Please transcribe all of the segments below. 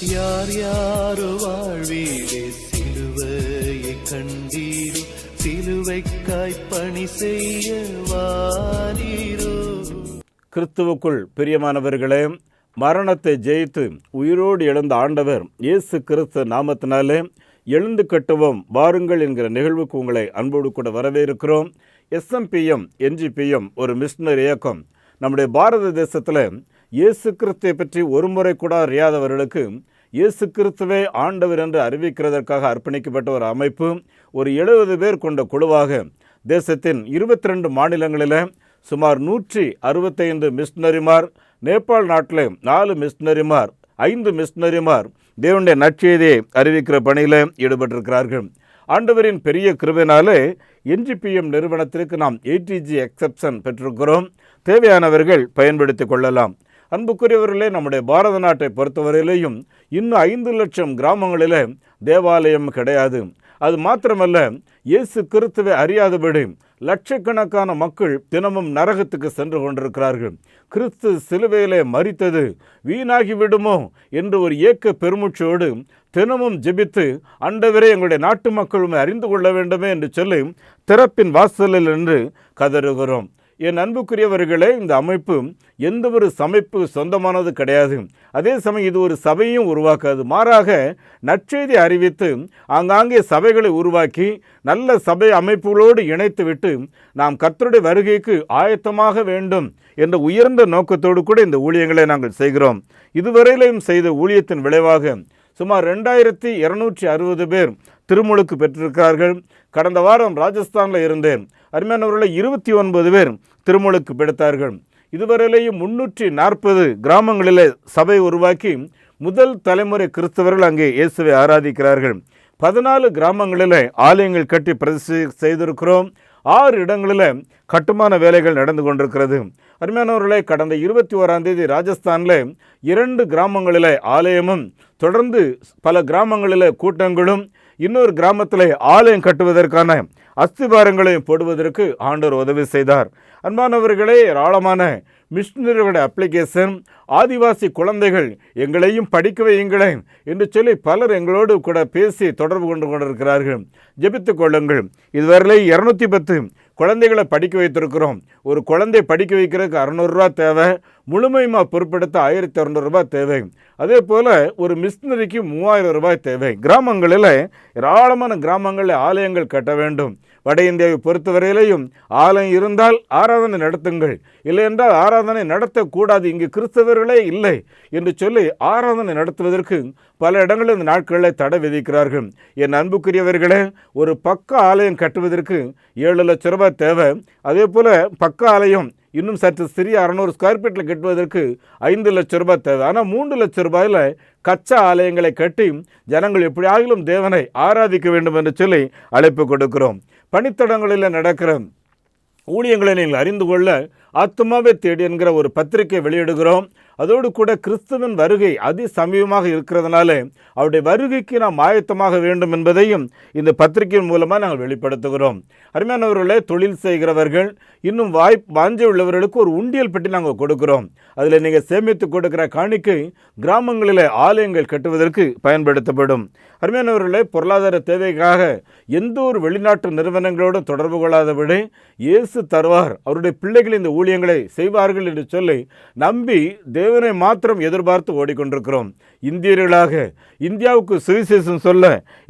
யார் யாரோ வாழ்வீரே சிலுவையை கண்டீரோ, சிலுவைக்காய் பணி செய்ய வாரீரோ. கிறிஸ்துவுக்குள் பிரியமானவர்களே, மரணத்தை ஜெயித்து உயிரோடு எழுந்த ஆண்டவர் இயேசு கிறிஸ்து நாமத்தினாலே எழுந்து கட்டுவோம் வாருங்கள் என்கிற நிகழ்வுக்கு உங்களை அன்போடு கூட வரவேற்கிறோம். SMPM NGPM ஒரு மிஷனரி இயக்கம். நம்முடைய பாரத தேசத்தில் இயேசு கிறிஸ்துவை பற்றி ஒரு முறை கூட அறியாதவர்களுக்கு இயேசு கிறிஸ்துவே ஆண்டவர் என்று அறிவிக்கிறதற்காக அர்ப்பணிக்கப்பட்ட ஒரு அமைப்பு. ஒரு 70 பேர் கொண்ட குழுவாக தேசத்தின் 22 மாநிலங்களில் சுமார் 165 மிஷனரிமார், நேபாள் நாட்டில் 4 மிஷனரிமார், 5 மிஷனரிமார் தேவனுடைய நற்செய்தியை அறிவிக்கிற பணியில் ஈடுபட்டிருக்கிறார்கள். ஆண்டவரின் பெரிய கிருபையினாலே NGPM நிறுவனத்திற்கு நாம் ATG எக்ஸப்ஷன் பெற்றிருக்கிறோம். தேவையானவர்கள் பயன்படுத்தி கொள்ளலாம். அன்புக்குரியவர்களே, நம்முடைய பாரத நாட்டை பொறுத்தவரையிலேயும் இன்னும் 5 லட்சம் கிராமங்களில் தேவாலயம் கிடையாது. அது மாத்திரமல்ல, இயேசு கிறிஸ்துவை அறியாதபடி லட்சக்கணக்கான மக்கள் தினமும் நரகத்துக்கு சென்று கொண்டிருக்கிறார்கள். கிறிஸ்து சிலுவையிலே மரித்தது வீணாகி விடுமோ என்று ஒரு ஏக்க பெருமூச்சோடு தினமும் ஜெபித்து, ஆண்டவரே எங்களுடைய நாட்டு மக்களும் அறிந்து கொள்ள வேண்டுமே என்று சொல்லி திறப்பின் வாசலில் நின்று கதறுகிறோம். என் அன்புக்குரியவர்களே, இந்த அமைப்பு எந்த ஒரு சமைப்பு சொந்தமானது கிடையாது. அதே சமயம் இது ஒரு சபையும் உருவாக்காது. மாறாக நற்செய்தி அறிவித்து ஆங்காங்கே சபைகளை உருவாக்கி நல்ல சபை அமைப்புகளோடு இணைத்து விட்டு நாம் கர்த்தருடைய வருகைக்கு ஆயத்தமாக வேண்டும் என்ற உயர்ந்த நோக்கத்தோடு கூட இந்த ஊழியங்களை நாங்கள் செய்கிறோம். இதுவரையிலும் செய்த ஊழியத்தின் விளைவாக சுமார் 2260 பேர் திருமுழுக்கு பெற்றிருக்கிறார்கள். கடந்த வாரம் ராஜஸ்தானில் இருந்தேன். அருமையானவர்களை 29 பேர் திருமுழுக்கு பெற்றார்கள். இதுவரையிலேயும் 340 கிராமங்களிலே சபை உருவாக்கி முதல் தலைமுறை கிறிஸ்தவர்கள் அங்கே இயேசுவை ஆராதிக்கிறார்கள். 14 கிராமங்களில் ஆலயங்கள் கட்டி பிரதிஷ்டை செய்திருக்கிறோம். 6 இடங்களில் கட்டுமான வேலைகள் நடந்து கொண்டிருக்கிறது. அருமையானவர்களே, கடந்த 21ஆம் தேதி ராஜஸ்தானில் 2 கிராமங்களில் ஆலயமும் தொடர்ந்து பல கிராமங்களில் கூட்டங்களும், இன்னொரு கிராமத்தில் ஆலயம் கட்டுவதற்கான அஸ்திபாரங்களையும் போடுவதற்கு ஆண்டவர் உதவி செய்தார். அன்பானவர்களே, ஏராளமான மிஷனரியோட அப்ளிகேஷன், ஆதிவாசி குழந்தைகள் எங்களையும் படிக்க வையுங்களேன் என்று சொல்லி பலர் எங்களோடு கூட பேசி தொடர்பு கொண்டிருக்கிறார்கள். ஜெபித்து கொள்ளுங்கள். இதுவரையிலே 210 குழந்தைகளை படிக்க வைத்திருக்கிறோம். ஒரு குழந்தை படிக்க வைக்கிறதுக்கு 600 ரூபா தேவை. முழுமையாக பொறுப்பெடுத்த 1200 ரூபாய் தேவை. அதே போல் ஒரு மிஷனரிக்கு 3000 ரூபாய் தேவை. கிராமங்களில் ஏராளமான கிராமங்களில் ஆலயங்கள் கட்ட வேண்டும். வட இந்தியாவை பொறுத்தவரையிலையும் ஆலயம் இருந்தால் ஆராதனை நடத்துங்கள், இல்லை என்றால் ஆராதனை நடத்தக்கூடாது, இங்கு கிறிஸ்தவர்களே இல்லை என்று சொல்லி ஆராதனை நடத்துவதற்கு பல இடங்களில் இந்த நாட்களில் தடை விதிக்கிறார்கள். என் அன்புக்குரியவர்களே, ஒரு பக்க ஆலயம் கட்டுவதற்கு 7 லட்சம் ரூபாய் தேவை. அதே போல் பக்க ஆலயம் இன்னும் சற்று சிறிய 600 ஸ்கொயர் ஃபீட்டில் கட்டுவதற்கு 5 லட்சம் ரூபாய் தேவை. ஆனால் 3 லட்சம் ரூபாயில் கச்சா ஆலயங்களை கட்டி ஜனங்கள் எப்படியாகிலும் தேவனை ஆராதிக்க வேண்டும் என்று சொல்லி அழைப்பு கொடுக்கிறோம். பணித்தடங்களில் நடக்கிற ஊழியங்களை நீங்கள் அறிந்து கொள்ள ஆத்துமாவே தேடி என்கிற ஒரு பத்திரிகை வெளியிடுகிறோம். அதோடு கூட கிறிஸ்துவின் வருகை அதி சமீபமாக இருக்கிறதுனால அவருடைய வருகைக்கு நாம் ஆயத்தமாக வேண்டும் என்பதையும் இந்த பத்திரிகையின் மூலமாக நாங்கள் வெளிப்படுத்துகிறோம். அருமையானவர்களே, தொழில் செய்கிறவர்கள், இன்னும் வாஞ்சை உள்ளவர்களுக்கு ஒரு உண்டியல் பெட்டி நாங்கள் கொடுக்கிறோம். அதில் நீங்கள் சேமித்து கொடுக்கிற காணிக்கை கிராமங்களில் ஆலயங்கள் கட்டுவதற்கு பயன்படுத்தப்படும். அருமையானவர்களே, பொருளாதார தேவைக்காக எந்த ஒரு வெளிநாட்டு நிறுவனங்களோடு தொடர்பு கொள்ளாதபடி இயேசு தருவார், அவருடைய பிள்ளைகள் இந்த ஊழியங்களை செய்வார்கள் என்று சொல்லி நம்பி தேவனை மாத்திரம் எதிர்பார்த்து ஓடிக்கொண்டிருக்கிறோம். இந்தியர்களாக இந்தியாவுக்கு சுவிசேஷம் சொல்ல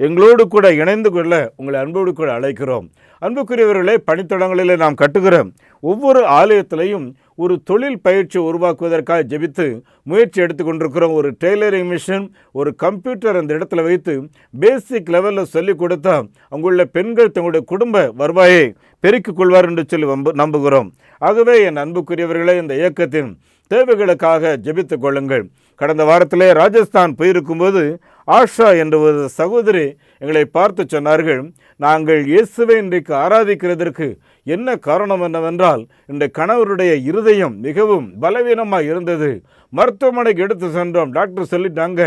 எங்களோடு கூட இணைந்து கொள்ள உங்களை அன்போடு கூட அழைக்கிறோம். அன்புக்குரியவர்களே, பணித்தடங்களிலே நாம் கட்டுகிற ஒவ்வொரு ஆலயத்திலையும் ஒரு தொழில் பயிற்சி உருவாக்குவதற்காக ஜெபித்து முயற்சி எடுத்துக்கொண்டிருக்கிறோம். ஒரு டெய்லரிங் மிஷின், ஒரு கம்ப்யூட்டர் அந்த இடத்துல வைத்து பேசிக் லெவலில் சொல்லிக் கொடுத்தா அங்குள்ள பெண்கள் தங்களுடைய குடும்ப வருவாயை பெருக்கிக் கொள்வார் என்று சொல்லி நம்புகிறோம். ஆகவே என் அன்புக்குரியவர்களே, இந்த இயக்கத்தின் தேவைகளுக்காக ஜெபித்துக் கொள்ளுங்கள். கடந்த வாரத்திலே ராஜஸ்தான் போயிருக்கும்போது ஆஷா என்ற ஒரு சகோதரி எங்களை பார்த்து சொன்னார்கள், நாங்கள் இயேசுவை இன்றைக்கு ஆராதிக்கிறதற்கு என்ன காரணம் என்னவென்றால், இந்த கணவருடைய இருதயம் மிகவும் பலவீனமாக இருந்தது, மருத்துவமனைக்கு எடுத்து சென்றோம். டாக்டர் சொல்லிட்டாங்க,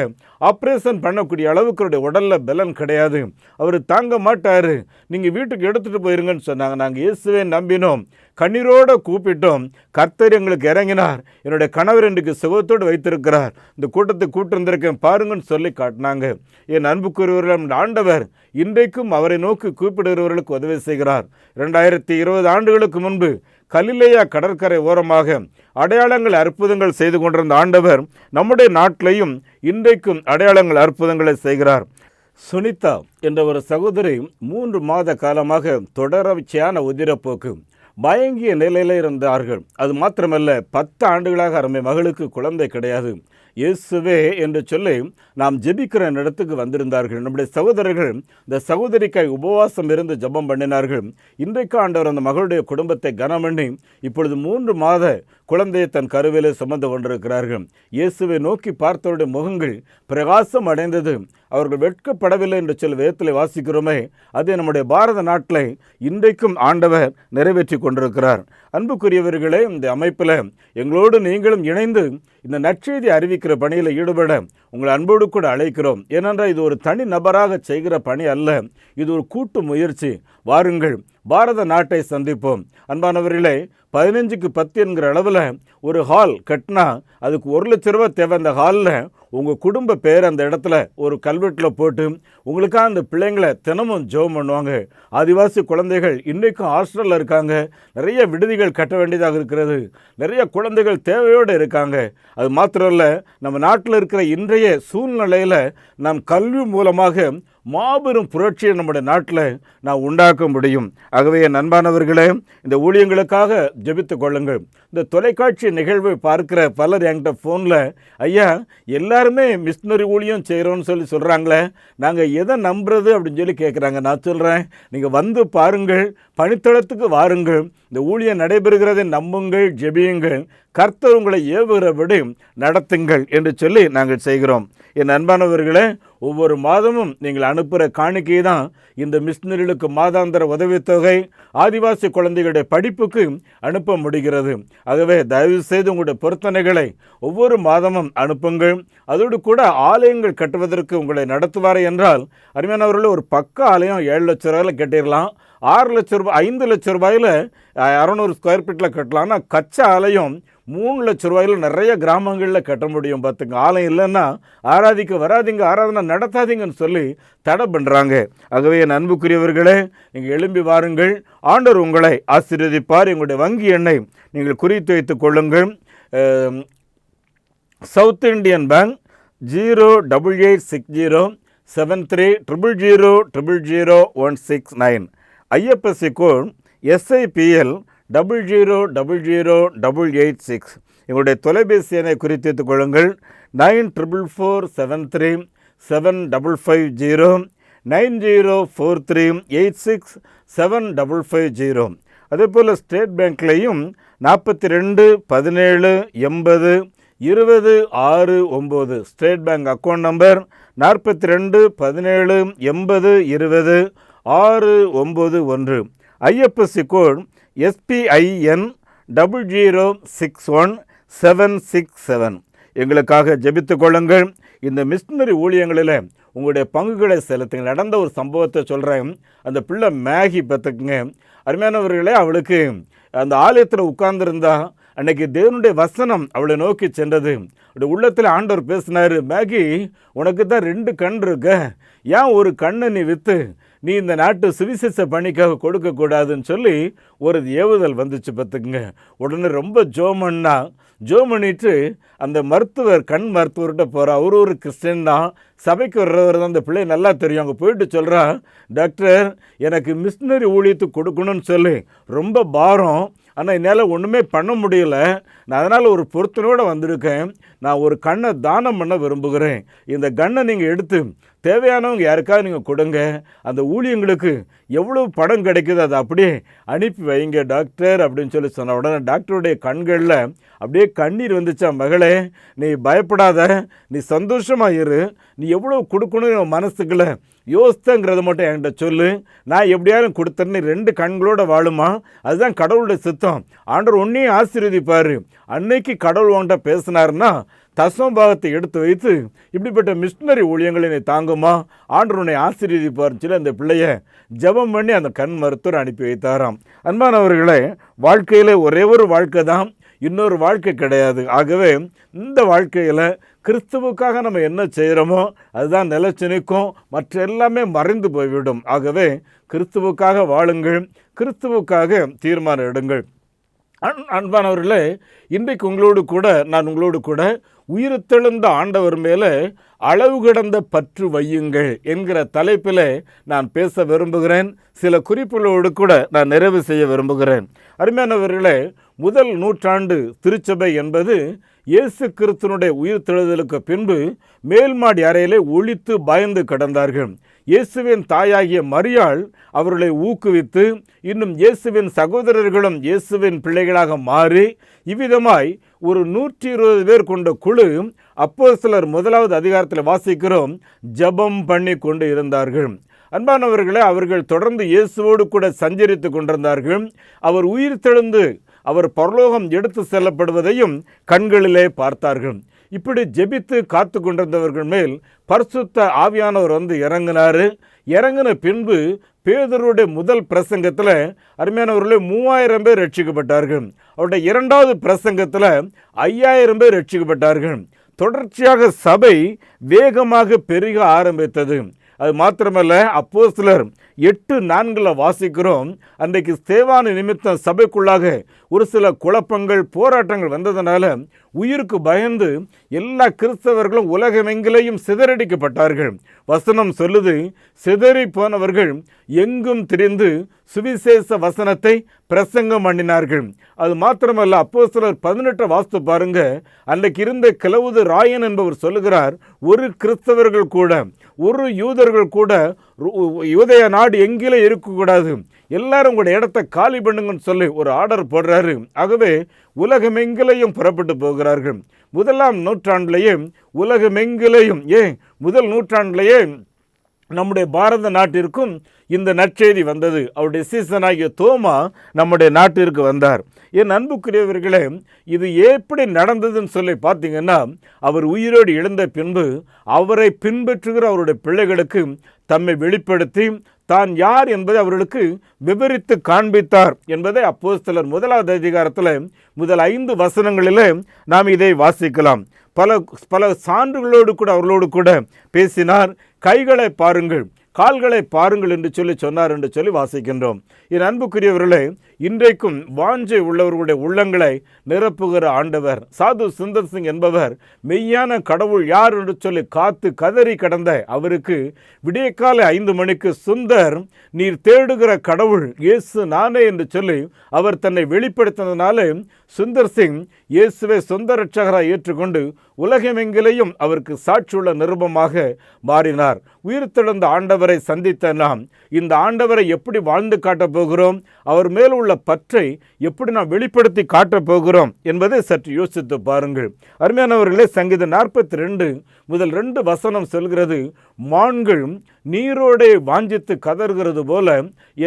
ஆப்ரேஷன் பண்ணக்கூடிய அளவுக்கு அவருடைய உடலில் பலன் கிடையாது, அவர் தாங்க மாட்டார், நீங்கள் வீட்டுக்கு எடுத்துகிட்டு போயிருங்கன்னு சொன்னாங்க. நாங்கள் இயேசுவை நம்பினோம், கண்ணீரோடு கூப்பிட்டோம். கர்த்தர் எங்களுக்கு இறங்கினார். என்னுடைய கணவர் இன்றைக்கு சுகத்தோடு வைத்திருக்கிறார். இந்த கூட்டத்தை கூட்டிருந்திருக்கேன் பாருங்கன்னு சொல்லி காட்டினாங்க. என் அன்புக்குரியவர்கள், ஆண்டவர் இன்றைக்கும் அவரை நோக்கி கூப்பிடுகிறவர்களுக்கு உதவி செய்கிறார். 2020 ஆண்டுகளுக்கு முன்பு கலிலேயா கடற்கரை ஓரமாக அடையாளங்கள் அற்புதங்கள் செய்து கொண்டிருந்த ஆண்டவர் நம்முடைய நாட்டிலையும் இன்றைக்கும் அடையாளங்கள் அற்புதங்களை செய்கிறார். சுனிதா என்ற ஒரு சகோதரி 3 மாத காலமாக தொடர்ச்சியான உதிரப்போக்கு, பயங்கிய நிலையில் இருந்தார்கள். அது மாத்திரமல்ல, 10 ஆண்டுகளாக அருமை மகளுக்கு குழந்தை கிடையாது. இயேசுவே என்று சொல்லி நாம் ஜெபிக்கிற இடத்துக்கு வந்திருந்தார்கள். நம்முடைய சகோதரர்கள் இந்த சகோதரிக்காய் உபவாசம் இருந்து ஜெபம் பண்ணினார்கள். இன்றைக்கு ஆண்டவர் அந்த மகளுடைய குடும்பத்தை கனம் பண்ணி இப்பொழுது 3 மாத குழந்தையை தன் கருவிலே சுமந்து கொண்டிருக்கிறார்கள். இயேசுவை நோக்கி பார்த்தவருடைய முகங்கள் பிரகாசம் அடைந்தது. அவர்கள் வெட்கப்படவில்லை என்று சொல்லி வேதத்தில் வாசிக்கிறோமே, அது நம்முடைய பாரத நாட்டில் இன்றைக்கும் ஆண்டவர் நிறைவேற்றி கொண்டிருக்கிறார். அன்புக்குரியவர்களே, இந்த அமைப்பில் எங்களோடு நீங்களும் இணைந்து இந்த நற்செய்தி அறிவிக்கிற பணியில் ஈடுபட உங்களை அன்போடு கூட அழைக்கிறோம். ஏனென்றால் இது ஒரு தனி நபராக செய்கிற பணி அல்ல, இது ஒரு கூட்டு முயற்சி. வாருங்கள், பாரத நாட்டை சந்திப்போம். அன்பானவர்களே, 15க்கு 10 என்கிற அளவில் ஒரு ஹால் கட்டினா அதுக்கு 1 லட்ச ரூபா தேவை. அந்த ஹாலில் உங்கள் குடும்ப பேர் அந்த இடத்துல ஒரு கல்வெட்டில் போட்டு உங்களுக்காக அந்த பிள்ளைங்களை தினமும் ஜெபம் பண்ணுவாங்க. ஆதிவாசி குழந்தைகள் இன்றைக்கும் ஹாஸ்டலில் இருக்காங்க. நிறைய விடுதிகள் கட்ட வேண்டியதாக இருக்கிறது. நிறைய குழந்தைகள் தேவையோடு இருக்காங்க. அது மாத்திரம் இல்லை, நம்ம நாட்டில் இருக்கிற இன்றைய சூழ்நிலையில் நாம் கல்வி மூலமாக மாபெரும் புரட்சியை நம்முடைய நாட்டில் நான் உண்டாக்க முடியும். ஆகவே என் அன்பானவர்களே, இந்த ஊழியங்களுக்காக ஜெபித்துக் கொள்ளுங்கள். இந்த தொலைக்காட்சி நிகழ்வை பார்க்கிற பலர் என்கிட்ட ஃபோனில், ஐயா எல்லாருமே மிஷினரி ஊழியம் செய்கிறோன்னு சொல்லி சொல்கிறாங்களே, நாங்கள் எதை நம்புறது அப்படின்னு சொல்லி கேட்குறாங்க. நான் சொல்கிறேன், நீங்கள் வந்து பாருங்கள், பணித்தளத்துக்கு வாருங்கள், இந்த ஊழியம் நடைபெறுகிறதை நம்புங்கள், ஜெபியுங்கள், கர்த்தர் உங்களை ஏவுகிறபடி நடத்துங்கள் என்று சொல்லி நாங்கள் செய்கிறோம். என் அன்பானவர்களே, ஒவ்வொரு மாதமும் நீங்கள் அனுப்புகிற காணிக்கை தான் இந்த மிஷினரிகளுக்கு மாதாந்திர உதவித்தொகை, ஆதிவாசி குழந்தைகளுடைய படிப்புக்கு அனுப்ப முடிகிறது. ஆகவே தயவு செய்து உங்களுடைய பொருத்தனைகளை ஒவ்வொரு மாதமும் அனுப்புங்கள். அதோடு கூட ஆலயங்கள் கட்டுவதற்கு உங்களை நடத்துவார் என்றால், அருமையானவர்கள், ஒரு பக்க ஆலயம் 7 லட்ச ரூபாயில் கட்டிடலாம். 6 லட்ச ரூபாய் 5 லட்ச ரூபாயில் 600 ஸ்கொயர் ஃபீட்டில் கட்டலாம். ஆனால் கச்சா ஆலயம் 3 லட்ச ரூபாயில் நிறைய கிராமங்களில் கட்ட முடியும். பார்த்துங்க, ஆலயம் இல்லைன்னா ஆராதிக்க வராதிங்க, ஆராதனை நடத்தாதீங்கன்னு சொல்லி தடை பண்ணுறாங்க. ஆகவே என் அன்புக்குரியவர்களே, நீங்கள் எழும்பி வாருங்கள், ஆண்டவர் உங்களை ஆசீர்வதிப்பார். எங்களுடைய வங்கி எண்ணை நீங்கள் குறித்து வைத்துக் கொள்ளுங்கள். South Indian bank 088607300000169. IFSC code SIPL 000086. எங்களுடைய தொலைபேசி எண்ணை குறித்து வைத்துக் கொள்ளுங்கள். 9444737550 9043867550. அதே போல் ஸ்டேட் பேங்க்லேயும் 4217802069. State Bank account number 4217802069. IFSC code SPIN 0061767. எங்களுக்காக ஜெபித்துக் கொள்ளுங்கள். இந்த மிஷினரி ஊழியங்களில் உங்களுடைய பங்குகளை செலுத்துங்க. நடந்த ஒரு சம்பவத்தை சொல்கிறேன். அந்த பிள்ளை மேகி பார்த்துக்குங்க. அருமையானவர்களே, அவளுக்கு அந்த ஆலயத்தில் உட்கார்ந்துருந்தா அன்னைக்கு தேவனுடைய வசனம் அவளை நோக்கி சென்றது. அவருடைய உள்ளத்தில் ஆண்டவர் பேசினார், மேகி உனக்கு தான் 2 கண் இருக்க, ஏன் ஒரு கண்ணை நீ விற்று நீ இந்த நாட்டு சுவிசேஷ பணிக்காக கொடுக்கக்கூடாதுன்னு சொல்லி ஒரு ஏவுதல் வந்துச்சு பார்த்துக்குங்க. உடனே ரொம்ப ஜோம் பண்ணிட்டு அந்த மருத்துவர், கண் மருத்துவர்கிட்ட போகிறா. ஒரு கிறிஸ்டின் தான், சபைக்கு வர்றவர் தான். அந்த பிள்ளை நல்லா தெரியும். அங்கே போயிட்டு சொல்கிறா, டாக்டர் எனக்கு மிஷினரி ஊழியத்துக்கு கொடுக்கணும்னு சொல்லி ரொம்ப பாரம், ஆனால் என்னால் ஒன்றுமே பண்ண முடியல, நான் அதனால் ஒரு பொருத்தனோடு வந்திருக்கேன், நான் ஒரு கண்ணை தானம் பண்ண விரும்புகிறேன், இந்த கண்ணை நீங்கள் எடுத்து தேவையானவங்க யாருக்காவது நீங்கள் கொடுங்க, அந்த ஊழியங்களுக்கு எவ்வளோ படம் கிடைக்குது அதை அப்படியே அனுப்பி வைங்க டாக்டர் அப்படின்னு சொல்லி சொன்ன உடனே டாக்டருடைய கண்களில் அப்படியே கண்ணீர் வந்துச்சா. மகளே, நீ பயப்படாத, நீ சந்தோஷமாக இரு, நீ எவ்வளோ கொடுக்கணும் மனசுக்குள்ள யோசித்தங்கிறத மட்டும் என்கிட்ட சொல்லு, நான் எப்படியாலும் கொடுத்தேன்னு 2 கண்களோட வாழுமா. அதுதான் கடவுளுடைய சித்தம். ஆண்டவர் உன்னையும் ஆசீர்வதிப்பார். அன்னைக்கு கடவுள் உன்கிட்ட பேசினாருன்னா தசமபாகத்தை எடுத்து வைத்து இப்படிப்பட்ட மிஷினரி ஊழியங்களை தாங்குமா, ஆண்டவர் உன்னை ஆசீர்வதிப்பார்னு சொல்லி அந்த பிள்ளைய ஜெபம் பண்ணி அந்த கண் மருத்துவர் அனுப்பி வைத்தாராம். அன்பானவர்களே, வாழ்க்கையில் ஒரே ஒரு வாழ்க்கை தான், இன்னொரு வாழ்க்கை கிடையாது. ஆகவே இந்த வாழ்க்கையில் கிறிஸ்துவுக்காக நம்ம என்ன செய்கிறோமோ அதுதான் நிலைச்சு நிற்கும், மற்ற எல்லாமே மறைந்து போய்விடும். ஆகவே கிறிஸ்துவுக்காக வாழுங்கள், கிறிஸ்துவுக்காக தீர்மானம் எடுங்கள். அன்பானவர்களே, இன்றைக்கு நான் உங்களோடு கூட உயிர்த்தெழுந்த ஆண்டவர் மேலே அளவு கடந்த பற்று வையுங்கள் என்கிற தலைப்பில் நான் பேச விரும்புகிறேன். சில குறிப்புகளோடு கூட நான் நிறைவு செய்ய விரும்புகிறேன். அருமையானவர்களே, முதல் நூற்றாண்டு திருச்சபை என்பது இயேசு கிறிஸ்துனுடைய உயிர்த்தெழுதலுக்கு பின்பு மேல்மாடி அறையிலே ஒளித்து பயந்து கிடந்தார்கள். இயேசுவின் தாயாகிய மரியாள் அவர்களை ஊக்குவித்து இன்னும் இயேசுவின் சகோதரர்களும் இயேசுவின் பிள்ளைகளாக மாறி இவ்விதமாய் ஒரு 120 பேர் கொண்ட குழு அப்போஸ்தலர் 1வது அதிகாரத்தில் வாசிக்கிறோம், ஜெபம் பண்ணி கொண்டு இருந்தார்கள். அன்பானவர்களே, அவர்கள் தொடர்ந்து இயேசுவோடு கூட சஞ்சரித்து கொண்டிருந்தார்கள். அவர் உயிர்த்தெழுந்து அவர் பரலோகம் எடுத்து செல்லப்படுவதையும் கண்களிலே பார்த்தார்கள். இப்படி ஜெபித்து காத்து கொண்டிருந்தவர்கள் மேல் பரிசுத்த ஆவியானவர் வந்து இறங்கின பின்பு பேதுருடைய முதல் பிரசங்கத்தில் அருமையானவர்களே 3000 பேர் ரட்சிக்கப்பட்டார்கள். அவருடைய 2வது பிரசங்கத்தில் 5000 பேர் ரட்சிக்கப்பட்டார்கள். தொடர்ச்சியாக சபை வேகமாக பெருக ஆரம்பித்தது. அது மாத்திரமல்ல, அப்போஸ்தலர் 8:4 வாசிக்கிறோம், அன்றைக்கு ஸ்தேவானு நிமித்தம் சபைக்குள்ளாக ஒரு சில குழப்பங்கள் போராட்டங்கள் வந்ததுனால உயிருக்கு பயந்து எல்லா கிறிஸ்தவர்களும் உலகமெங்கிலேயும் சிதறடிக்கப்பட்டார்கள். வசனம் சொல்லுது, சிதறி போனவர்கள் எங்கும் திரிந்து சுவிசேஷ வசனத்தை பிரசங்கம் பண்ணினார்கள். அது மாத்திரமல்ல, அப்போஸ்தலர் 18 வாசித்து பாருங்க, அன்றைக்கு இருந்த கிளவுது ராயன் என்பவர் சொல்லுகிறார், ஒரு கிறிஸ்தவர்கள் கூட ஒரு யூதர்கள் கூட யூதேய நாடு எங்கிலே இருக்கக்கூடாது, எல்லாரும் உங்களுடைய இடத்தை காலி பண்ணுங்கன்னு சொல்லி ஒரு ஆர்டர் போடுறாரு. ஆகவே உலகமெங்கிலேயும் புறப்பட்டு போகிறார்கள். 1ஆம் நூற்றாண்டிலேயே உலகமெங்கிலேயும் முதல் நூற்றாண்டிலேயே நம்முடைய பாரத நாட்டிற்கும் இந்த நற்செய்தி வந்தது. அவருடைய சீசனாகிய தோமா நம்முடைய நாட்டிற்கு வந்தார். என் அன்புக்குரியவர்களே, இது எப்படி நடந்ததுன்னு சொல்லி பார்த்தீங்கன்னா, அவர் உயிரோடு எழுந்த பின்பு அவரை பின்பற்றுகிற அவருடைய பிள்ளைகளுக்கு தம்மை வெளிப்படுத்தி தான் யார் என்பதை அவர்களுக்கு விவரித்து காண்பித்தார் என்பதை அப்போஸ்தலர் 1வது அதிகாரத்தில் முதல் 5 வசனங்களில் நாம் இதை வாசிக்கலாம். பல சான்றுகளோடு கூட அவர்களோடு கூட பேசினார். கைகளை பாருங்கள், கால்களை பாருங்கள் என்று சொன்னார் என்று சொல்லி வாசிக்கின்றோம். என் அன்புக்குரியவர்களே, இன்றைக்கும் வாஞ்சை உள்ளவர்களுடைய உள்ளங்களை நிரப்புகிற ஆண்டவர் சாது சுந்தர் சிங் என்பவர் மெய்யான கடவுள் யார் என்று சொல்லி காத்து கதறி கடந்த அவருக்கு விடியற்கால 5 மணிக்கு சுந்தர், நீர் தேடுகிற கடவுள் இயேசு நானே என்று சொல்லி அவர் தன்னை வெளிப்படுத்தினதுனால சுந்தர் சிங் இயேசுவை சொந்த ரட்சகராக ஏற்றுக்கொண்டு உலகமெங்கிலேயும் அவருக்கு சாட்சியுள்ள நிருபமாக மாறினார். உயிர்த்தெழுந்த ஆண்டவரை சந்தித்த நாம் இந்த ஆண்டவரை எப்படி வாழ்ந்து காட்டப் போகிறோம், அவர் மேல் உள்ள பற்றை எப்படி நாம் வெளிப்படுத்தி காட்டப் போகிறோம் என்பதை சற்று யோசித்து பாருங்கள். அருமையானவர்களே, சங்கீதம் 42 முதல் 2 வசனம் சொல்கிறது, மான்கள் நீரோடே வாஞ்சித்து கதறுகிறது போல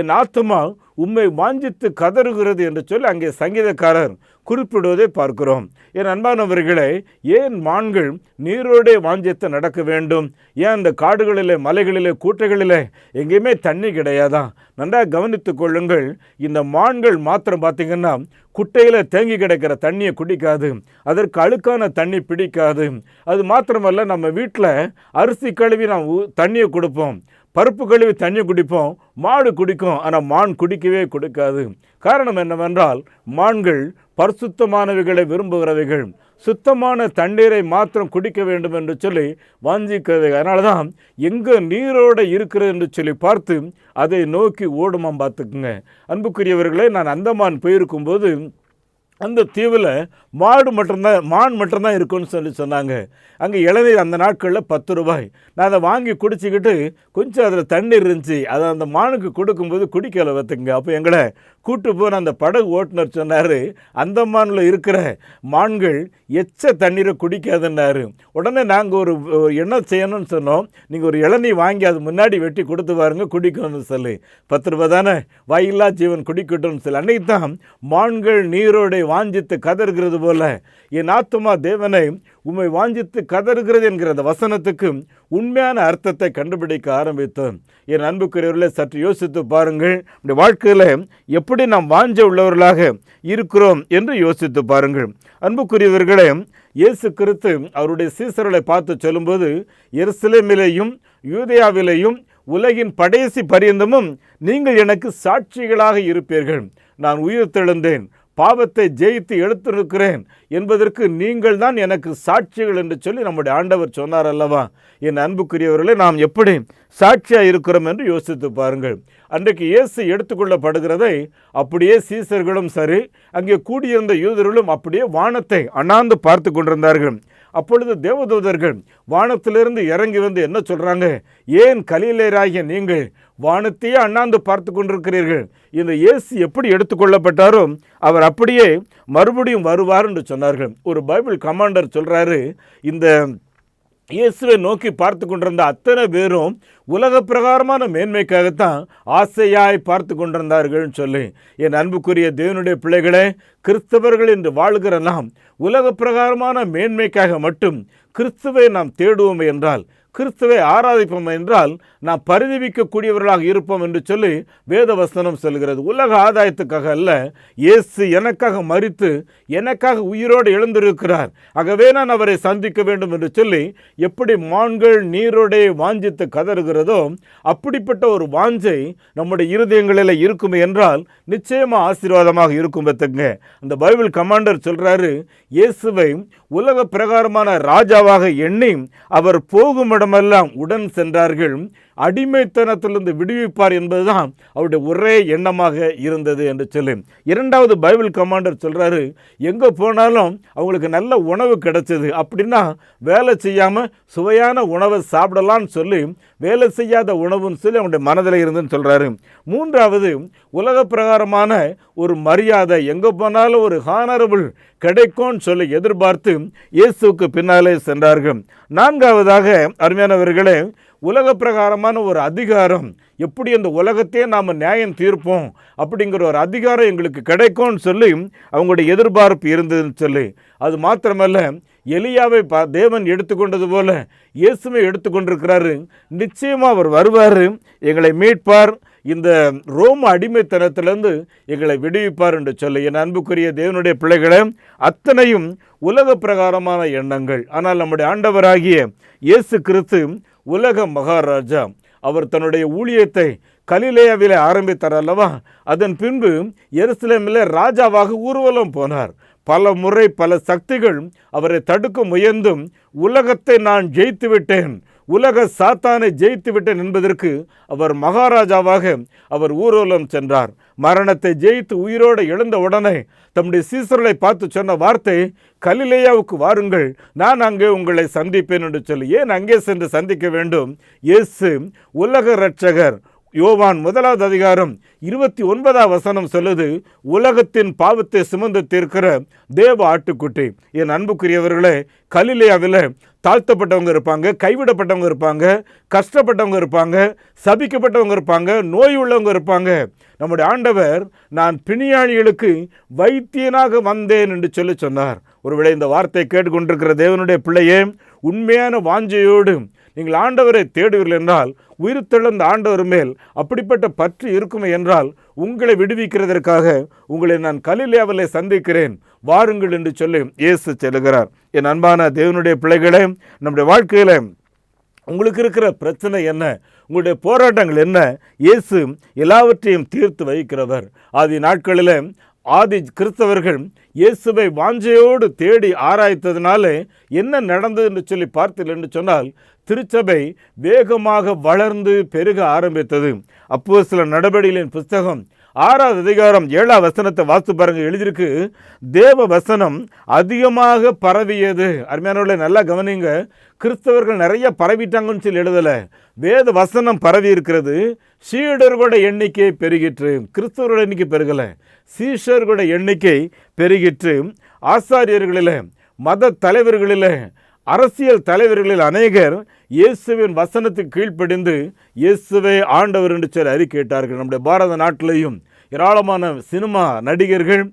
என் ஆத்துமா உம்மை வாஞ்சித்து கதறுகிறது என்று சொல்லி அங்கே சங்கீதக்காரர் குறிப்பிடுவதை பார்க்கிறோம். என் அன்பானவர்களே, ஏன் மான்கள் நீரோடே வாஞ்சித்து நடக்க வேண்டும்? ஏன் அந்த காடுகளிலே, மலைகளிலே, கூட்டைகளிலே எங்கேயுமே தண்ணி கிடையாதா? நன்றாக கவனித்து கொள்ளுங்கள். இந்த மான்கள் மாத்திரம் பார்த்தீங்கன்னா குட்டையில் தேங்கி கிடக்கிற தண்ணியை குடிக்காது, அதற்கு அழுக்கான தண்ணி பிடிக்காது. அது மாத்திரமல்ல, நம்ம வீட்டில் அரிசி கழுவி நாம் தண்ணியை கொடுப்போம், பருப்பு கழுவி தண்ணி குடிப்போம், மாடு குடிக்கும், ஆனால் மான் குடிக்கவே கொடுக்காது. காரணம் என்னவென்றால், மான்கள் பரிசுத்தமானவைகளை விரும்புகிறவைகள், சுத்தமான தண்ணீரை மாத்திரம் குடிக்க வேண்டும் என்று சொல்லி வாஞ்சிக்கிறது. அதனால தான் எங்கே நீரோடு இருக்கிறது என்று சொல்லி பார்த்து அதை நோக்கி ஓடுமாம். பார்த்துக்குங்க அன்புக்குரியவர்களே, நான் அந்தமான் போயிருக்கும்போது அந்த தீவில் மான் மட்டும்தான் இருக்குன்னு சொன்னாங்க. அங்கே இளநீர் அந்த நாட்களில் 10 ரூபாய். நான் அதை வாங்கி குடிச்சிக்கிட்டு கொஞ்சம் அதில் தண்ணீர் இருந்துச்சு, அதை அந்த மானுக்கு கொடுக்கும்போது குடிக்கலை பார்த்துக்குங்க. அப்போ எங்களை கூட்டு போன அந்த படகு ஓட்டுநர் சொன்னார், அந்தமானில் இருக்கிற மான்கள் எச்ச தண்ணீரை குடிக்காதுன்னாரு. உடனே நாங்கள் ஒரு என்ன செய்யணும்னு சொன்னோம், நீங்கள் ஒரு இளநீ வாங்கி அது முன்னாடி வெட்டி கொடுத்து பாருங்க குடிக்கணும்னு சொல்லி. 10 ரூபா தானே, வாயில்லா ஜீவன் குடிக்கட்டும்னு சொல்லி. அன்னைக்கு தான் மான்கள் நீரோடை வாஞ்சித்து கதறுகிறது போல என் ஆத்துமா தேவனை உம்மை வாஞ்சித்து கதறுகிறது என்கிற அந்த வசனத்துக்கு உண்மையான அர்த்தத்தை கண்டுபிடிக்க ஆரம்பித்தோம். என் அன்புக்குரியவர்களே, சற்று யோசித்து பாருங்கள், நம்முடைய வாழ்க்கையில் எப்படி நாம் வாஞ்ச உள்ளவர்களாக இருக்கிறோம் என்று யோசித்து பாருங்கள். அன்புக்குரியவர்களே, இயேசு கிறிஸ்து அவருடைய சீசர்களை பார்த்து சொல்லும்போது, எருசலேமிலேயும் யூதேயாவிலேயும் உலகின் கடைசி பரியந்தமும் நீங்கள் எனக்கு சாட்சிகளாக இருப்பீர்கள். நான் உயிர் தெழுந்தேன், பாவத்தை ஜெயித்து எடுத்திருக்கிறேன் என்பதற்கு நீங்கள் தான் எனக்கு சாட்சிகள் என்று சொல்லி நம்முடைய ஆண்டவர் சொன்னார் அல்லவா? என் அன்புக்குரியவர்களே, நாம் எப்படி சாட்சியாக இருக்கிறோம் என்று யோசித்து பாருங்கள். அன்றைக்கு இயேசு எடுத்துக்கொள்ளப்படுகிறதை அப்படியே சீசர்களும் சரி, அங்கே கூடியிருந்த யூதர்களும் அப்படியே வானத்தை அண்ணாந்து பார்த்து கொண்டிருந்தார்கள். அப்பொழுது தேவதூதர்கள் வானத்திலிருந்து இறங்கி வந்து என்ன சொல்கிறாங்க, ஏன் கலிலேயராகிய நீங்கள் வானத்தையே அண்ணாந்து பார்த்து கொண்டிருக்கிறீர்கள்? இந்த இயேசு எப்படி எடுத்துக்கொள்ளப்பட்டாரோ அவர் அப்படியே மறுபடியும் வருவார் என்று சொன்னார்கள். ஒரு பைபிள் கமாண்டர் சொல்கிறாரு, இந்த இயேசுவை நோக்கி பார்த்து கொண்டிருந்த அத்தனை பேரும் உலக பிரகாரமான மேன்மைக்காகத்தான் ஆசையாய் பார்த்து கொண்டிருந்தார்கள் சொல்லி. என் அன்புக்குரிய தேவனுடைய பிள்ளைகளே, கிறிஸ்தவர்கள் என்று வாழ்கிற நாம் உலக பிரகாரமான மேன்மைக்காக மட்டும் கிறிஸ்துவை நாம் தேடுவோம் என்றால், கிறிஸ்துவை ஆராதிப்போம் என்றால் நாம் பரிதவிக்கக்கூடியவர்களாக இருப்போம் என்று சொல்லி வேதவசனம் சொல்கிறது. உலக ஆதாயத்துக்காக அல்ல, இயேசு எனக்காக மரித்து எனக்காக உயிரோடு எழுந்திருக்கிறார், ஆகவே நான் அவரை சந்திக்க வேண்டும் என்று சொல்லி எப்படி மான்கள் நீரோடே வாஞ்சித்து கதறுகிறதோ அப்படிப்பட்ட ஒரு வாஞ்சை நம்முடைய இருதயங்களில் இருக்கும் என்றால் நிச்சயமாக ஆசீர்வாதமாக இருக்கும். பத்துங்க, அந்த பைபிள் கமாண்டர் சொல்றாரு, இயேசுவை உலக பிரகாரமான ராஜாவாக எண்ணி அவர் போகும் இடமெல்லாம் உடன் சென்றார்கள், அடிமைத்தனத்திலிருந்து விடுவிப்பார் என்பதுதான் அவருடைய ஒரே எண்ணமாக இருந்தது என்று சொல்லி. இரண்டாவது பைபிள் கமாண்டர் சொல்றாரு, எங்கே போனாலும் அவங்களுக்கு நல்ல உணவு கிடைச்சது, அப்படின்னா வேலை செய்யாமல் சுவையான உணவை சாப்பிடலான்னு சொல்லி வேலை செய்யாத உணவுன்னு சொல்லி அவங்களுடைய மனதில் இருந்துன்னு சொல்கிறாரு. மூன்றாவது, உலக பிரகாரமான ஒரு மரியாதை, எங்கே போனாலும் ஒரு ஹானரபிள் கிடைக்கும்னு சொல்லி எதிர்பார்த்து இயேசுக்கு பின்னாலே சென்றார்கள். நான்காவதாக, அருமையானவர்களே, உலக பிரகாரமான ஒரு அதிகாரம், எப்படி அந்த உலகத்தையே நாம் நியாயம் தீர்ப்போம் அப்படிங்கிற ஒரு அதிகாரம் எங்களுக்கு கிடைக்கும்னு சொல்லி அவங்களுடைய எதிர்பார்ப்பு இருந்ததுன்னு சொல்லி. அது மாத்திரமல்ல, எலியாவை தேவன் எடுத்துக்கொண்டது போல இயேசுவை எடுத்துக்கொண்டிருக்கிறாரு. நிச்சயமாக அவர் வருவார், எங்களை மீட்பார், இந்த ரோம அடிமைத்தனத்திலிருந்து எங்களை விடுவிப்பார் என்று சொல்லி. என் அன்புக்குரிய தேவனுடைய பிள்ளைகளே, அத்தனையும் உலக பிரகாரமான எண்ணங்கள். ஆனால் நம்முடைய ஆண்டவராகிய இயேசு கிறிஸ்து உலக மகாராஜா. அவர் தன்னுடைய ஊழியத்தை கலிலேயாவிலே ஆரம்பித்தார் அல்லவா? அதன் பின்பு எருசலேமில் ராஜாவாக ஊர்வலம் போனார். பல முறை பல சக்திகள் அவரை தடுக்க முயன்றும் உலகத்தை நான் ஜெயித்து விட்டேன், உலக சாத்தானை ஜெயித்து விட்டேன் என்பதற்கு அவர் மகாராஜாவாக அவர் ஊர்வலம் சென்றார். மரணத்தை ஜெயித்து உயிரோடு எழுந்த உடனே தம்முடைய சீசர்களை பார்த்து சொன்ன வார்த்தை, கலிலேயாவுக்கு வாருங்கள், நான் அங்கே உங்களை சந்திப்பேன் என்று சொல்லி. ஏன் அங்கே சென்று சந்திக்க வேண்டும்? இயேசு உலக இரட்சகர். யோவான் 1வது அதிகாரம் 29வது வசனம் சொல்லுது, உலகத்தின் பாவத்தை சுமந்து தீர்க்கிற தேவ ஆட்டுக்குட்டி. என் அன்புக்குரியவர்களே, கலிலேயாவில் தாழ்த்தப்பட்டவங்க இருப்பாங்க, கைவிடப்பட்டவங்க இருப்பாங்க, கஷ்டப்பட்டவங்க இருப்பாங்க, சபிக்கப்பட்டவங்க இருப்பாங்க, நோய் உள்ளவங்க இருப்பாங்க. நம்முடைய ஆண்டவர், நான் பிணியாளிகளுக்கு வைத்தியனாக வந்தேன் என்று சொல்லி சொன்னார். ஒருவேளை இந்த வார்த்தை கேட்டுக்கொண்டிருக்கிற தேவனுடைய பிள்ளையே, உண்மையான வாஞ்சையோடு நீங்கள் ஆண்டவரை தேடுவீர்கள் என்றால், உயிர்த்தெழுந்த ஆண்டவர் மேல் அப்படிப்பட்ட பற்று இருக்குமே என்றால், உங்களை விடுவிக்கிறதற்காக உங்களை நான் கலிலேயாவிலே சந்திக்கிறேன், வாருங்கள் என்று சொல்லி இயேசு செல்கிறார். என் அன்பான தேவனுடைய பிள்ளைகளே, நம்முடைய வாழ்க்கையில் உங்களுக்கு இருக்கிற பிரச்சனை என்ன, உங்களுடைய போராட்டங்கள் என்ன, இயேசு எல்லாவற்றையும் தீர்த்து வைக்கிறவர். ஆதி நாட்களில் ஆதி கிறிஸ்தவர்கள் இயேசுவை வாஞ்சையோடு தேடி ஆராய்த்ததுனால என்ன நடந்தது என்று சொல்லி பார்த்தீர்கள் என்று சொன்னால், திருச்சபை வேகமாக வளர்ந்து பெருக ஆரம்பித்தது. அப்போஸ்தலர் நடபடிகளின் புத்தகம் 6வது அதிகாரம் 7வது வசனத்தை வாசித்து பாருங்க. எழுதியிருக்கு, தேவ வசனம் அதிகமாக பரவியது. அருமையானவர்களே, நல்லா கவனிங்க. கிறிஸ்தவர்கள் நிறைய பரவிட்டாங்கன்னு சொல்லி எழுதலை. வேத வசனம் பரவி இருக்கிறது. சீடர்களோட எண்ணிக்கை பெருகிற்று. கிறிஸ்தவர்களோட எண்ணிக்கை பெருகலை, சீஷர்களோட எண்ணிக்கை பெருகிற்று. ஆசாரியர்களில், மத தலைவர்களில், அரசியல் தலைவர்களில் அநேகர் இயேசுவின் வசனத்துக்கு கீழ்ப்படிந்து இயேசுவே ஆண்டவர் என்று சொல்லி அறிக்கையிட்டார்கள். நம்முடைய பாரத நாட்டிலையும் ஏராளமான சினிமா நடிகர்கள்,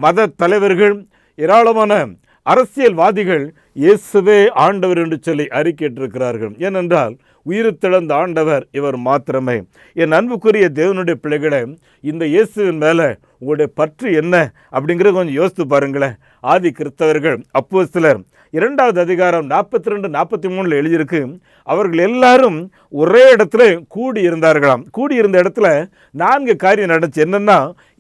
மத தலைவர்கள், ஏராளமான அரசியல்வாதிகள் இயேசுவே ஆண்டவர் என்று சொல்லி அறிக்கையிட்டிருக்கிறார்கள். ஏனென்றால் உயிர்த்தெழுந்த ஆண்டவர் இவர் மாத்திரமே. என் அன்புக்குரிய தேவனுடைய பிள்ளைகளை, இந்த இயேசுவின் மேலே உங்களுடைய பற்று என்ன அப்படிங்கிறத கொஞ்சம் யோசித்து பாருங்களேன். ஆதி கிறிஸ்தவர்கள் அப்போஸ்தலர் 2வது அதிகாரம் 42-43 எழுதியிருக்கு, அவர்கள் எல்லாரும் ஒரே இடத்துல கூடியிருந்தார்களாம். கூடியிருந்த இடத்துல 4 காரியம் நடந்துச்சு. என்னென்னா,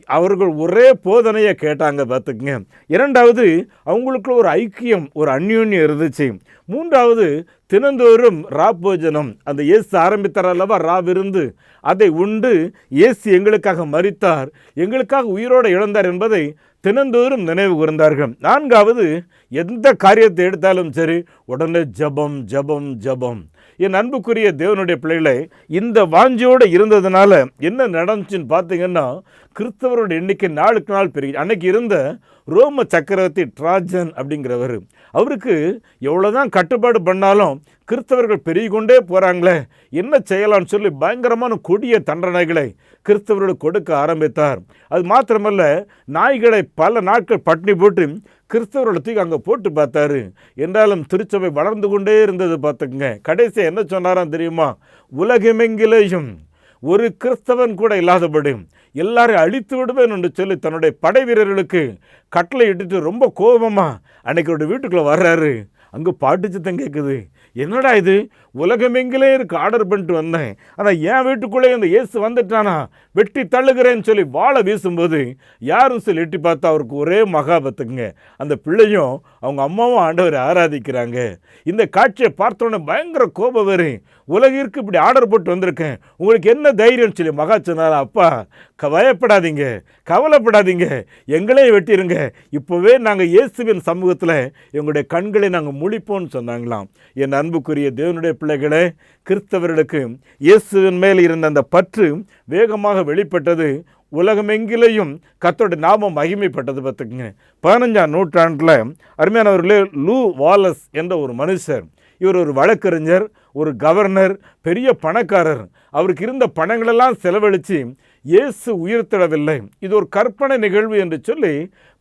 அவர்கள் ஒரே போதனையை கேட்டாங்க பார்த்துக்குங்க. 2வது, அவங்களுக்குள்ள ஒரு ஐக்கியம், ஒரு அந்யோன்யம் இருந்துச்சு. 3வது, தினந்தோறும் ராப்போஜனம், அந்த இயேசு ஆரம்பித்தார் அல்லவா ராவிருந்து, அதை உண்டு இயேசு எங்களுக்காக மரித்தார், எங்களுக்காக உயிரோடு இழந்தார் என்பதை தினந்தோறும் நினைவு கூர்ந்தார்கள். 4வது, எந்த காரியத்தை எடுத்தாலும் சரி உடனே ஜபம் ஜபம் ஜபம். என் அன்புக்குரிய தேவனுடைய பிள்ளைகளை, இந்த வாஞ்சியோடு இருந்ததுனால என்ன நடந்துச்சுன்னு பார்த்தீங்கன்னா, கிறிஸ்தவரோட எண்ணிக்கை நாளுக்கு நாள் பெருகி. அன்னைக்கு இருந்த ரோம சக்கரவர்த்தி ட்ராஜன் அப்படிங்கிறவர், அவருக்கு எவ்வளோதான் கட்டுப்பாடு பண்ணாலும் கிறிஸ்தவர்கள் பெருகி கொண்டே போகிறாங்களே, என்ன செய்யலாம்னு சொல்லி பயங்கரமான கொடிய தண்டனைகளை கிறிஸ்தவர்களுக்கு கொடுக்க ஆரம்பித்தார். அது மாத்திரமல்ல, நாய்களை பல நாட்கள் பட்டினி போட்டு கிறிஸ்தவர்களை தூக்கி அங்கே போட்டு பார்த்தாரு. என்றாலும் திருச்சபை வளர்ந்து கொண்டே இருந்தது பார்த்துக்குங்க. கடைசியாக என்ன சொன்னாராம் தெரியுமா? உலகமெங்கிலேயும் ஒரு கிறிஸ்தவன் கூட இல்லாதபடி எல்லாரையும் அழித்து விடுவேன் என்று சொல்லி தன்னுடைய படை வீரர்களுக்கு கட்டளை இட்டுட்டு ரொம்ப கோபமாக அன்னைக்கு ஒரு வீட்டுக்குள்ளே வர்றாரு. அங்கே பாட்டு சத்தம் கேட்குது. என்னடா இது, உலகமெங்கிலே இருக்கு, ஆர்டர் பண்ணிட்டு வந்தேன், ஆனால் என் வீட்டுக்குள்ளே இந்த இயேசு வந்துட்டானா, வெட்டி தள்ளுகிறேன்னு சொல்லி வாழை வீசும்போது யாரும் சொல்லி எட்டி பார்த்தா அவருக்கு ஒரே மகாபத்துங்க. அந்த பிள்ளையும் அவங்க அம்மாவும் ஆண்டவரை ஆராதிக்கிறாங்க. இந்த காட்சியை பார்த்தோன்னே பயங்கர கோபம் வரும். உலகிற்கு இப்படி ஆர்டர் போட்டு வந்திருக்கேன், உங்களுக்கு என்ன தைரியம்னு சொல்லி மகா சொன்னாரா, அப்பா பயப்படாதீங்க, கவலைப்படாதீங்க, எங்களையும் வெட்டிருங்க, இப்போவே நாங்கள் இயேசுவின் சமூகத்தில் எங்களுடைய கண்களை நாங்கள் முழிப்போம்னு சொன்னாங்களாம். என் அன்புக்குரிய தேவனுடைய பிள்ளைகளே, கிறிஸ்தவர்களுக்கு இயேசுவின் மேல் இருந்த அந்த பற்று வேகமாக வெளிப்பட்டது. உலகமெங்கிலேயும் கர்த்தருடைய நாமம் மகிமைப்பட்டது பார்த்துக்குங்க. 15ஆம் நூற்றாண்டில் அருமையானவர்களே, லூ வாலஸ் என்ற ஒரு மனுஷர், இவர் ஒரு வழக்கறிஞர், ஒரு கவர்னர், பெரிய பணக்காரர். அவருக்கு இருந்த பணங்களெல்லாம் செலவழித்து இயேசு உயிர்த்தெழவில்லை, இது ஒரு கற்பனை நிகழ்வு என்று சொல்லி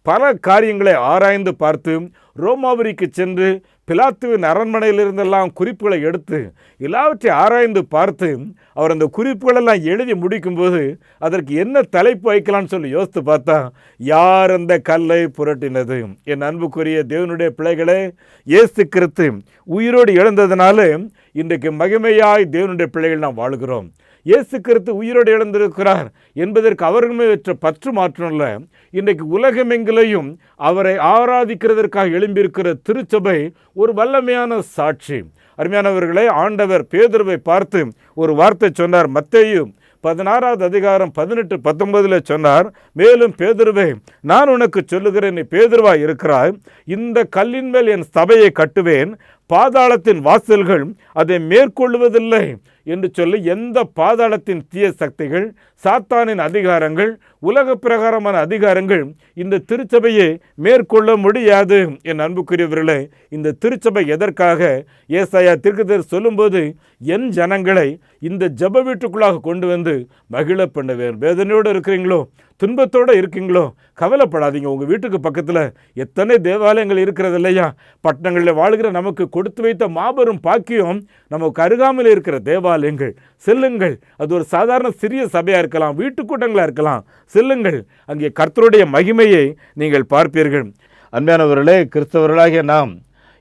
பல காரியங்களை ஆராய்ந்து பார்த்து ரோமாபுரிக்கு சென்று பிலாத்துவின் அரண்மனையிலிருந்தெல்லாம் குறிப்புகளை எடுத்து எல்லாவற்றையும் ஆராய்ந்து பார்த்து அவர் அந்த குறிப்புகளெல்லாம் எழுதி முடிக்கும்போது அதற்கு என்ன தலைப்பு வைக்கலான்னு சொல்லி யோசித்து பார்த்தா, யார் அந்த கல்லை புரட்டினது? என் அன்புக்குரிய தேவனுடைய பிள்ளைகளே, இயேசு கிறிஸ்து உயிரோடு எழுந்ததுனால இன்றைக்கு மகிமையாய் தேவனுடைய பிள்ளைகள் நாம் வாழ்கிறோம். இயேசு கிறிஸ்து உயிரோடு எழுந்திருக்கிறார் என்பதற்கு அவர்களுமே பெற்ற பற்று மாற்றம் இல்லை. இன்றைக்கு உலகமெங்கிலேயும் அவரை ஆராதிக்கிறதற்காக எழும்பியிருக்கிற திருச்சபை ஒரு வல்லமையான சாட்சி. அருமையானவர்களே, ஆண்டவர் பேதுருவை பார்த்து ஒரு வார்த்தை சொன்னார். மத்தேயு 16வது அதிகாரம் 18-19 சொன்னார், மேலும் பேதுருவே, நான் உனக்கு சொல்லுகிறேன், நீ பேதுருவாய் இருக்கிறாய், இந்த கல்லின் மேல் என் சபையை கட்டுவேன், பாதாளத்தின் வாசல்கள் அதை மேற்கொள்வதில்லை என்று சொல்லி எந்த பாதாளத்தின் தீய சக்திகள், சாத்தானின் அதிகாரங்கள், உலக பிரகாரமான அதிகாரங்கள் இந்த திருச்சபையை மேற்கொள்ள முடியாது. என் அன்புக்குரியவர்களே, இந்த திருச்சபை எதற்காக? ஏசாயா தீர்க்கதரிசி சொல்லும்போது, என் ஜனங்களை இந்த ஜெப வீட்டுக்குள்ளாக கொண்டு வந்து மகிழ பண்ணுவேன். வேதனையோடு இருக்கிறீங்களோ, துன்பத்தோடு இருக்கீங்களோ, கவலைப்படாதீங்க. உங்கள் வீட்டுக்கு பக்கத்தில் எத்தனை தேவாலயங்கள் இருக்கிறது இல்லையா? பட்டணங்களில் வாழ்கிற நமக்கு கொடுத்து வைத்த மாபெரும் பாக்கியம் நமக்கு அருகாமையில் இருக்கிற தேவாலயங்கள். செல்லுங்கள். அது ஒரு சாதாரண சிறிய சபையாக இருக்கலாம், வீட்டுக்கூட்டங்களாக இருக்கலாம். செல்லுங்கள், அங்கே கர்த்தருடைய மகிமையை நீங்கள் பார்ப்பீர்கள். அன்பானவர்களே, கிறிஸ்தவர்களாகிய நாம்,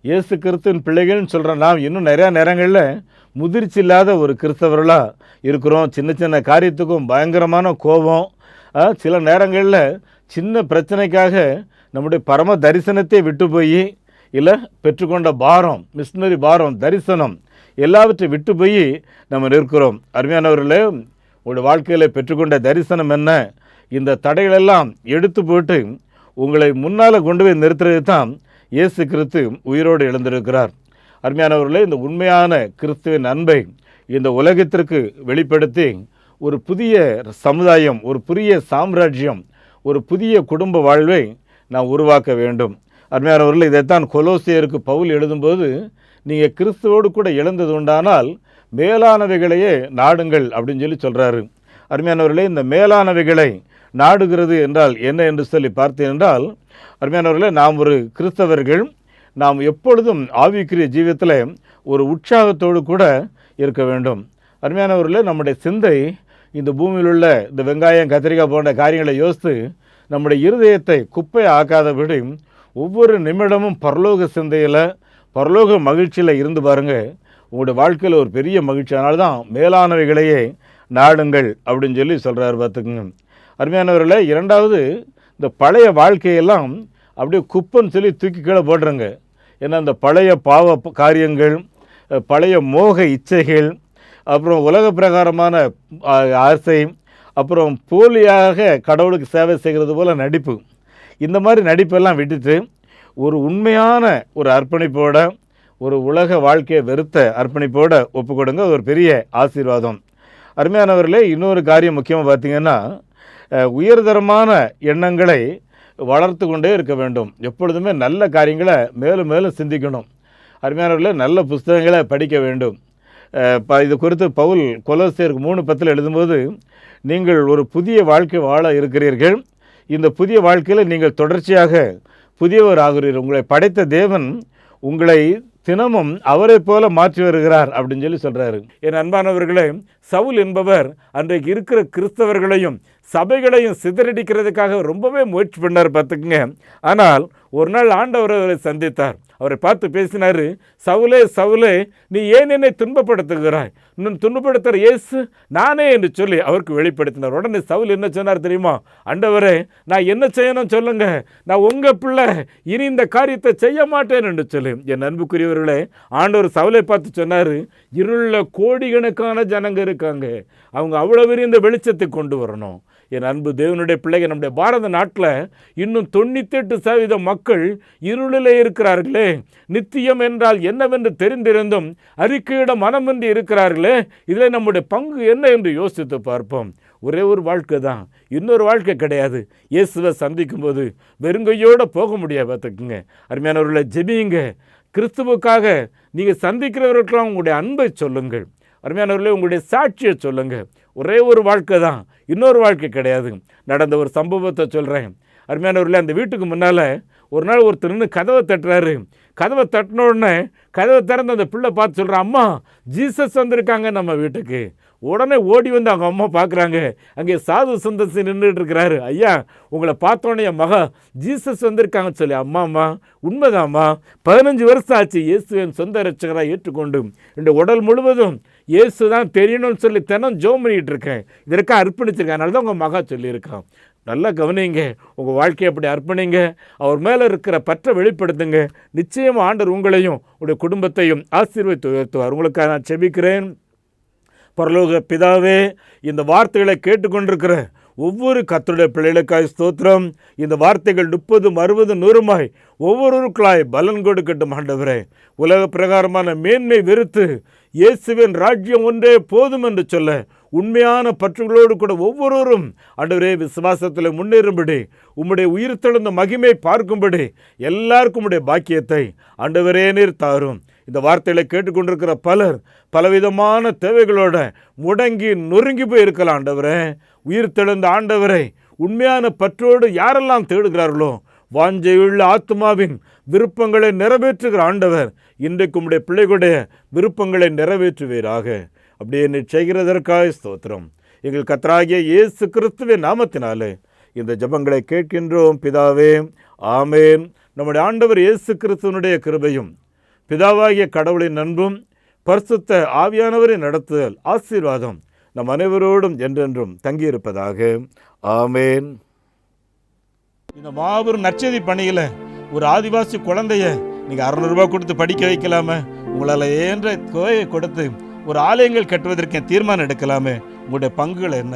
இயேசு கிறிஸ்துவின் பிள்ளைகள்னு சொல்கிற நாம் இன்னும் நிறையா நேரங்களில் முதிர்ச்சி இல்லாத ஒரு கிறிஸ்தவர்களாக இருக்கிறோம். சின்ன சின்ன காரியத்துக்கும் பயங்கரமான கோபம். சில நேரங்களில் சின்ன பிரச்சனைக்காக நம்முடைய பரம தரிசனத்தை விட்டு போய், இல்லை பெற்றுக்கொண்ட பாரம், மிஷினரி பாரம், தரிசனம் எல்லாவற்றையும் விட்டு போய் நம்ம இருக்கிறோம். அருமையானவர்களே, உங்களுடைய வாழ்க்கையில் பெற்றுக்கொண்ட தரிசனம் என்ன? இந்த தடைகளெல்லாம் எடுத்து போட்டு உங்களை முன்னால் கொண்டு போய் நிறுத்துறது தான் இயேசு கிறிஸ்து உயிரோடு எழுந்திருக்கிறார். அருமையானவர்களே, இந்த உண்மையான கிறிஸ்துவின் அன்பை இந்த உலகத்திற்கு வெளிப்படுத்தி ஒரு புதிய சமுதாயம், ஒரு புதிய சாம்ராஜ்யம், ஒரு புதிய குடும்ப வாழ்வை நாம் உருவாக்க வேண்டும். அருமையானவர்கள், இதைத்தான் கொலோசியருக்கு பவுல் எழுதும்போது, நீங்கள் கிறிஸ்துவோடு கூட எழுந்தது உண்டானால் மேலானவைகளையே நாடுங்கள் அப்படின்னு சொல்கிறாரு. அருமையானவர்களே, இந்த மேலானவைகளை நாடுகிறது என்றால் என்ன என்று சொல்லி பார்த்தேன் என்றால், அருமையானவர்களே, நாம் ஒரு கிறிஸ்தவர்கள், நாம் எப்பொழுதும் ஆவிக்குரிய ஜீவியத்தில் ஒரு உற்சாகத்தோடு கூட இருக்க வேண்டும். அருமையானவர்களே, நம்முடைய சிந்தை இந்த பூமியில் உள்ள இந்த வெங்காயம், கத்திரிக்காய் போன்ற காரியங்களை யோசித்து நம்முடைய இருதயத்தை குப்பை ஆக்காதபடி ஒவ்வொரு நிமிடமும் பரலோக சிந்தையில், பரலோக மகிழ்ச்சியில் இருந்து பாருங்கள். உங்களுடைய வாழ்க்கையில் ஒரு பெரிய மகிழ்ச்சி. அதனால தான் மேலானவைகளையே நாடுங்கள் அப்படின்னு சொல்கிறார். பார்த்துக்குங்க அருமையானவர்களே. இரண்டாவது, இந்த பழைய வாழ்க்கையெல்லாம் அப்படியே குப்பன்னு தூக்கி கீழே போடுறங்க. ஏன்னா இந்த பழைய பாவ காரியங்கள், பழைய மோக இச்சைகள், அப்புறம் உலக பிரகாரமான ஆசை, அப்புறம் போலியாக கடவுளுக்கு சேவை செய்கிறது போல் நடிப்பு, இந்த மாதிரி நடிப்பெல்லாம் விட்டுட்டு ஒரு உண்மையான ஒரு அர்ப்பணிப்போட, ஒரு உலக வாழ்க்கையை வெறுத்த அர்ப்பணிப்போட ஒப்பு கொடுங்க. ஒரு பெரிய ஆசீர்வாதம். அருமையானவர்களே, இன்னொரு காரியம் முக்கியமாக பார்த்தீங்கன்னா, உயர்தரமான எண்ணங்களை வளர்த்து கொண்டே இருக்க வேண்டும். எப்பொழுதுமே நல்ல காரியங்களை மேலும் மேலும் சிந்திக்கணும். அருமையானவர்களே, நல்ல புஸ்தகங்களை படிக்க வேண்டும். இது குறித்து பவுல் கொலோசியருக்கு 3:10 எழுதும்போது, நீங்கள் ஒரு புதிய வாழ்க்கை வாழ இருக்கிறீர்கள். இந்த புதிய வாழ்க்கையில் நீங்கள் தொடர்ச்சியாக புதியவர் ஆகிறீர்கள். உங்களை படைத்த தேவன் உங்களை தினமும் அவரை போல மாற்றி வருகிறார் அப்படின்னு சொல்கிறாரு. என் அன்பானவர்களே, சவுல் என்பவர் அன்றைக்கு இருக்கிற கிறிஸ்தவர்களையும் சபைகளையும் சிதறடிக்கிறதுக்காக ரொம்பவே முயற்சி பண்ணார். பார்த்துக்குங்க. ஆனால் ஒரு நாள் ஆண்டவர் அவரை சந்தித்தார். அவரை பார்த்து பேசினார். சவுலே சவுலே, நீ ஏன் என்னை துன்பப்படுத்துகிறாய்? இன்னும் துன்பப்படுத்துகிற இயேசு நானே என்று சொல்லி அவருக்கு வெளிப்படுத்தினார். உடனே சவுல் என்ன சொன்னார் தெரியுமா? ஆண்டவரே, நான் என்ன செய்யணும் சொல்லுங்க, நான் உங்கள் பிள்ளை, இனி இந்த காரியத்தை செய்ய மாட்டேன் என்று சொல்லி. என் அன்புக்குரியவர்களே, ஆண்டவர் சவுலை பார்த்து சொன்னார், இருளில் கோடிக்கணக்கான ஜனங்க இருக்காங்க, அவங்க அவ்வளோ பெரிய இந்த வெளிச்சத்தை கொண்டு வரணும். என் அன்பு தேவனுடைய பிள்ளைகள், நம்முடைய பாரத நாட்டில் இன்னும் 98% மக்கள் இருளிலே இருக்கிறார்களே. நித்தியம் என்றால் என்னவென்று தெரிந்திருந்தும் அறிக்கையிட மனமின்றி இருக்கிறார்களே. இதில் நம்முடைய பங்கு என்ன என்று யோசித்து பார்ப்போம். ஒரே ஒரு வாழ்க்கை தான், இன்னொரு வாழ்க்கை கிடையாது. இயேசுவை சந்திக்கும் போது வெறுங்கையோடு போக முடியாது. பார்த்துக்குங்க அருமையானவர்களை, ஜெபியுங்க. கிறிஸ்துவுக்காக நீங்கள் சந்திக்கிறவர்களுக்கெல்லாம் உங்களுடைய அன்பை சொல்லுங்கள். அருமையானவர்களே, உங்களுடைய சாட்சியை சொல்லுங்கள். ஒரே ஒரு வாழ்க்கை தான், இன்னொரு வாழ்க்கை கிடையாது. நடந்த ஒரு சம்பவத்தை சொல்கிறேன். அருமையானவர்களே, அந்த வீட்டுக்கு முன்னால் ஒரு நாள் ஒருத்தர் நின்று கதவை தட்டுறாரு. கதவை தட்டின உடனே கதவை திறந்து அந்த பிள்ளை பார்த்து சொல்கிறான், அம்மா ஜீசஸ் வந்திருக்காங்க நம்ம வீட்டுக்கு. உடனே ஓடி வந்து அவங்க அம்மா பார்க்குறாங்க. அங்கே சாது சந்தசி நின்றுட்டு இருக்கிறாரு. ஐயா, உங்களை பார்த்தோன்னே என் மகா ஜீசஸ் வந்திருக்காங்கன்னு சொல்லி. அம்மா உண்மைதாம்மா, 15 வருஷம் ஆச்சு இயேசு என் சொந்த ரட்சகராக ஏற்றுக்கொண்டு இந்த உடல் முழுவதும் இயேசு தான் தெரியணும்னு சொல்லி தினம் ஜெபம் பண்ணிகிட்டு இருக்கேன். இதற்காக அர்ப்பணிச்சிருக்கேன். அதனால தான் உங்கள் மகா சொல்லியிருக்கான். நல்லா கவனிங்க, உங்கள் வாழ்க்கையை அப்படி அர்ப்பணிங்க. அவர் மேலே இருக்கிற பற்றை வெளிப்படுத்துங்க. நிச்சயமாக ஆண்டவர் உங்களையும் உங்களுடைய குடும்பத்தையும் ஆசீர்வதித்து உயர்த்துவார். உங்களுக்காக நான் செபிக்கிறேன். பரலோக பிதாவே, இந்த வார்த்தைகளை கேட்டுக்கொண்டிருக்கிற ஒவ்வொரு கர்த்தருடைய பிள்ளைகளுக்காய் ஸ்தோத்திரம். இந்த வார்த்தைகள் 30, 60, 100 ஒவ்வொருவருக்குள்ளாய் பலன் கொடுக்கட்டும். ஆண்டவரே, உலக பிரகாரமான மேன்மை வெறுத்து இயேசுவின் ராஜ்யம் ஒன்றே போதும் என்று சொல்ல உண்மையான பற்றுகளோடு கூட ஒவ்வொருவரும் ஆண்டவரே விசுவாசத்தில் முன்னேறும்படி, உம்முடைய உயிர்த்தெழுந்த மகிமை பார்க்கும்படி எல்லாருக்கும் உம்முடைய பாக்கியத்தை ஆண்டவரே நீர் தாரும். இந்த வார்த்தைகளை கேட்டுக்கொண்டிருக்கிற பலர் பலவிதமான தேவைகளோட முடங்கி நொறுங்கி போய் இருக்கலாம். ஆண்டவரே, உயிர்த்தெழுந்த ஆண்டவரை உண்மையான பற்றோடு யாரெல்லாம் தேடுகிறார்களோ, வாஞ்சையுள்ள ஆத்மாவின் விருப்பங்களை நிறைவேற்றுகிற ஆண்டவர் இன்றைக்கு உம்முடைய பிள்ளைகளுடைய விருப்பங்களை நிறைவேற்றுவீராக. அப்படியே நீ செய்கிறதற்காக ஸ்தோத்திரம். எங்கள் கர்த்தராகிய இயேசு கிறிஸ்துவின் நாமத்தினாலே இந்த ஜெபங்களை கேட்கின்றோம் பிதாவே, ஆமேன். நம்முடைய ஆண்டவர் இயேசு கிறிஸ்துவனுடைய கிருபையும் பிதாவாகிய கடவுளின் அன்பும் பரிசுத்த ஆவியானவரின் நடத்துதல் ஆசீர்வாதம் நம் அனைவரோடும் என்றென்றும் தங்கியிருப்பதாக. ஆமேன். இந்த மாபெரும் நற்செய்தி பணியில் ஒரு ஆதிவாசி குழந்தைய நீங்கள் 600 ரூபாய் கொடுத்து படிக்க வைக்கலாமே. உங்களால் ஏன்ற தொகையை கொடுத்து ஒரு ஆலயங்கள் கட்டுவதற்கு தீர்மானம் எடுக்கலாமே. உங்களுடைய பங்குகள் என்ன?